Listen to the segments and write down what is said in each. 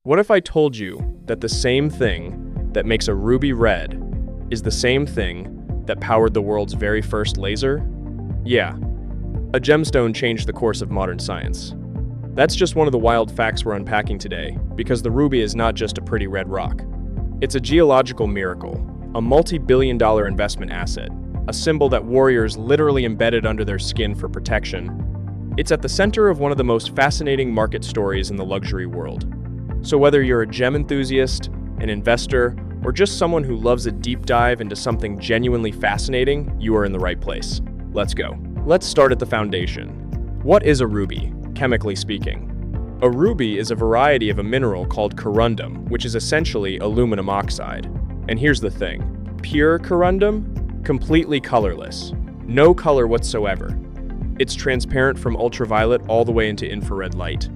What if I told you that the same thing that makes a ruby red is the same thing that powered the world's very first laser? Yeah, a gemstone changed the course of modern science. That's just one of the wild facts we're unpacking today, because the ruby is not just a pretty red rock. It's a geological miracle, a multi-billion-dollar investment asset, a symbol that warriors literally embedded under their skin for protection. It's at the center of one of the most fascinating market stories in the luxury world. So whether you're a gem enthusiast, an investor, or just someone who loves a deep dive into something genuinely fascinating, you are in the right place. Let's go. Let's start at the foundation. What is a ruby, chemically speaking? A ruby is a variety of a mineral called corundum, which is essentially aluminum oxide. And here's the thing. Pure corundum? Completely colorless. No color whatsoever. It's transparent from ultraviolet all the way into infrared light.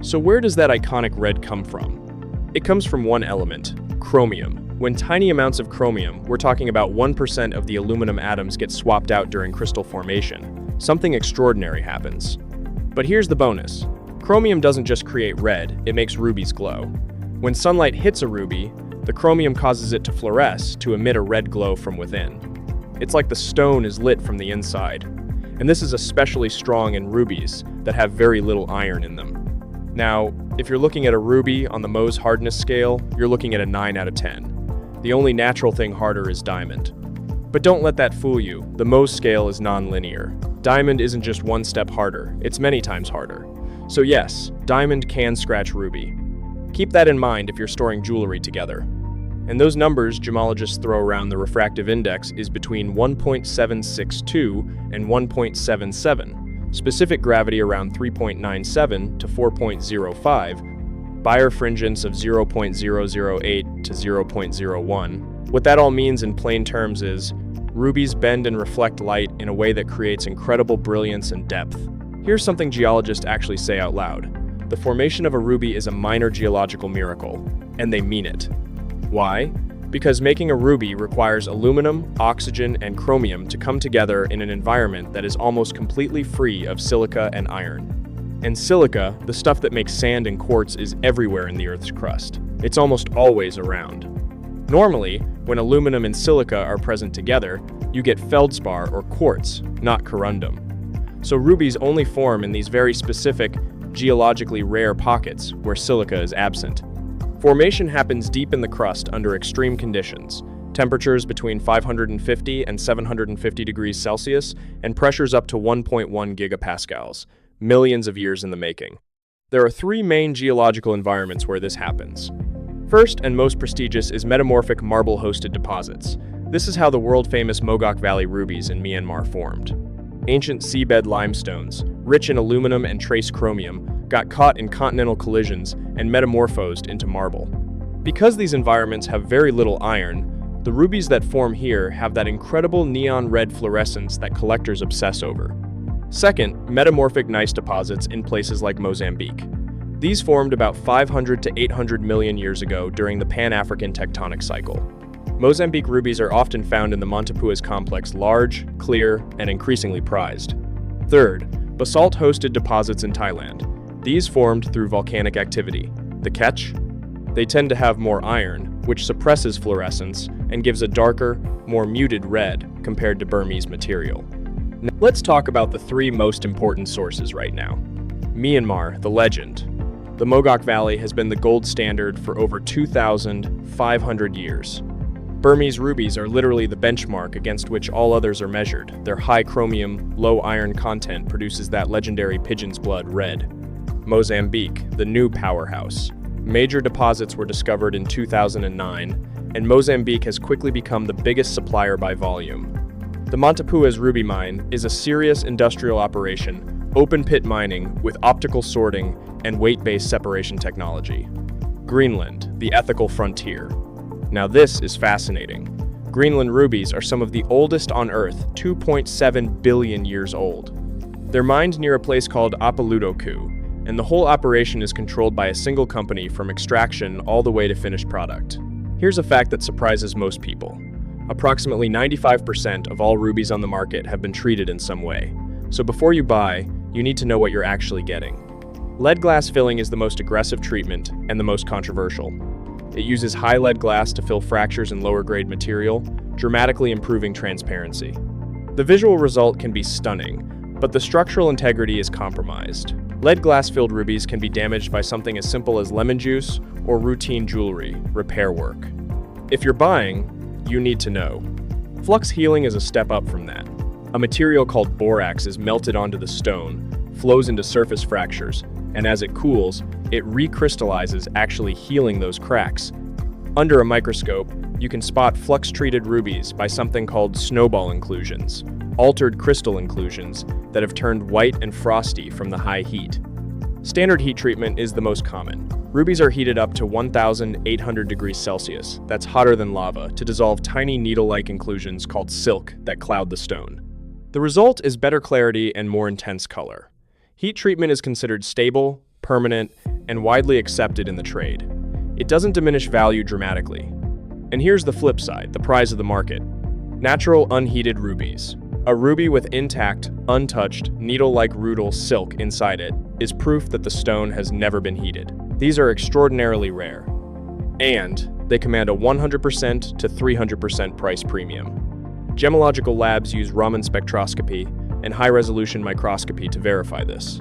So where does that iconic red come from? It comes from one element, chromium. When tiny amounts of chromium, we're talking about 1% of the aluminum atoms, get swapped out during crystal formation, something extraordinary happens. But here's the bonus. Chromium doesn't just create red, it makes rubies glow. When sunlight hits a ruby, the chromium causes it to fluoresce, to emit a red glow from within. It's like the stone is lit from the inside. And this is especially strong in rubies that have very little iron in them. Now, if you're looking at a ruby on the Mohs hardness scale, you're looking at a 9 out of 10. The only natural thing harder is diamond. But don't let that fool you. The Mohs scale is non-linear. Diamond isn't just one step harder, it's many times harder. So yes, diamond can scratch ruby. Keep that in mind if you're storing jewelry together. And those numbers gemologists throw around, the refractive index is between 1.762 and 1.77. Specific gravity around 3.97 to 4.05, birefringence of 0.008 to 0.01. What that all means in plain terms is, rubies bend and reflect light in a way that creates incredible brilliance and depth. Here's something geologists actually say out loud. The formation of a ruby is a minor geological miracle, and they mean it. Why? Because making a ruby requires aluminum, oxygen, and chromium to come together in an environment that is almost completely free of silica and iron. And silica, the stuff that makes sand and quartz, is everywhere in the Earth's crust. It's almost always around. Normally, when aluminum and silica are present together, you get feldspar or quartz, not corundum. So rubies only form in these very specific, geologically rare pockets where silica is absent. Formation happens deep in the crust under extreme conditions, temperatures between 550 and 750 degrees Celsius, and pressures up to 1.1 gigapascals, millions of years in the making. There are three main geological environments where this happens. First and most prestigious is metamorphic marble-hosted deposits. This is how the world-famous Mogok Valley rubies in Myanmar formed. Ancient seabed limestones, rich in aluminum and trace chromium, got caught in continental collisions and metamorphosed into marble. Because these environments have very little iron, the rubies that form here have that incredible neon red fluorescence that collectors obsess over. Second, metamorphic gneiss deposits in places like Mozambique. These formed about 500 to 800 million years ago during the Pan-African tectonic cycle. Mozambique rubies are often found in the Montepuez complex, large, clear, and increasingly prized. Third, basalt-hosted deposits in Thailand. These formed through volcanic activity. The catch? They tend to have more iron, which suppresses fluorescence and gives a darker, more muted red compared to Burmese material. Now, let's talk about the three most important sources right now. Myanmar, the legend. The Mogok Valley has been the gold standard for over 2,500 years. Burmese rubies are literally the benchmark against which all others are measured. Their high chromium, low iron content produces that legendary pigeon's blood red. Mozambique, the new powerhouse. Major deposits were discovered in 2009, and Mozambique has quickly become the biggest supplier by volume. The Montepuez ruby mine is a serious industrial operation, open-pit mining with optical sorting and weight-based separation technology. Greenland, the ethical frontier. Now this is fascinating. Greenland rubies are some of the oldest on Earth, 2.7 billion years old. They're mined near a place called Apaludoku, and the whole operation is controlled by a single company from extraction all the way to finished product. Here's a fact that surprises most people. Approximately 95% of all rubies on the market have been treated in some way. So before you buy, you need to know what you're actually getting. Lead glass filling is the most aggressive treatment and the most controversial. It uses high lead glass to fill fractures in lower-grade material, dramatically improving transparency. The visual result can be stunning, but the structural integrity is compromised. Lead glass-filled rubies can be damaged by something as simple as lemon juice or routine jewelry repair work. If you're buying, you need to know. Flux healing is a step up from that. A material called borax is melted onto the stone, flows into surface fractures, and as it cools, it recrystallizes, actually healing those cracks. Under a microscope, you can spot flux-treated rubies by something called snowball inclusions, altered crystal inclusions that have turned white and frosty from the high heat. Standard heat treatment is the most common. Rubies are heated up to 1,800 degrees Celsius, that's hotter than lava, to dissolve tiny needle-like inclusions called silk that cloud the stone. The result is better clarity and more intense color. Heat treatment is considered stable, permanent, and widely accepted in the trade. It doesn't diminish value dramatically. And here's the flip side, the prize of the market. Natural unheated rubies. A ruby with intact, untouched, needle-like rudal silk inside it is proof that the stone has never been heated. These are extraordinarily rare. And they command a 100% to 300% price premium. Geological labs use Raman spectroscopy and high-resolution microscopy to verify this.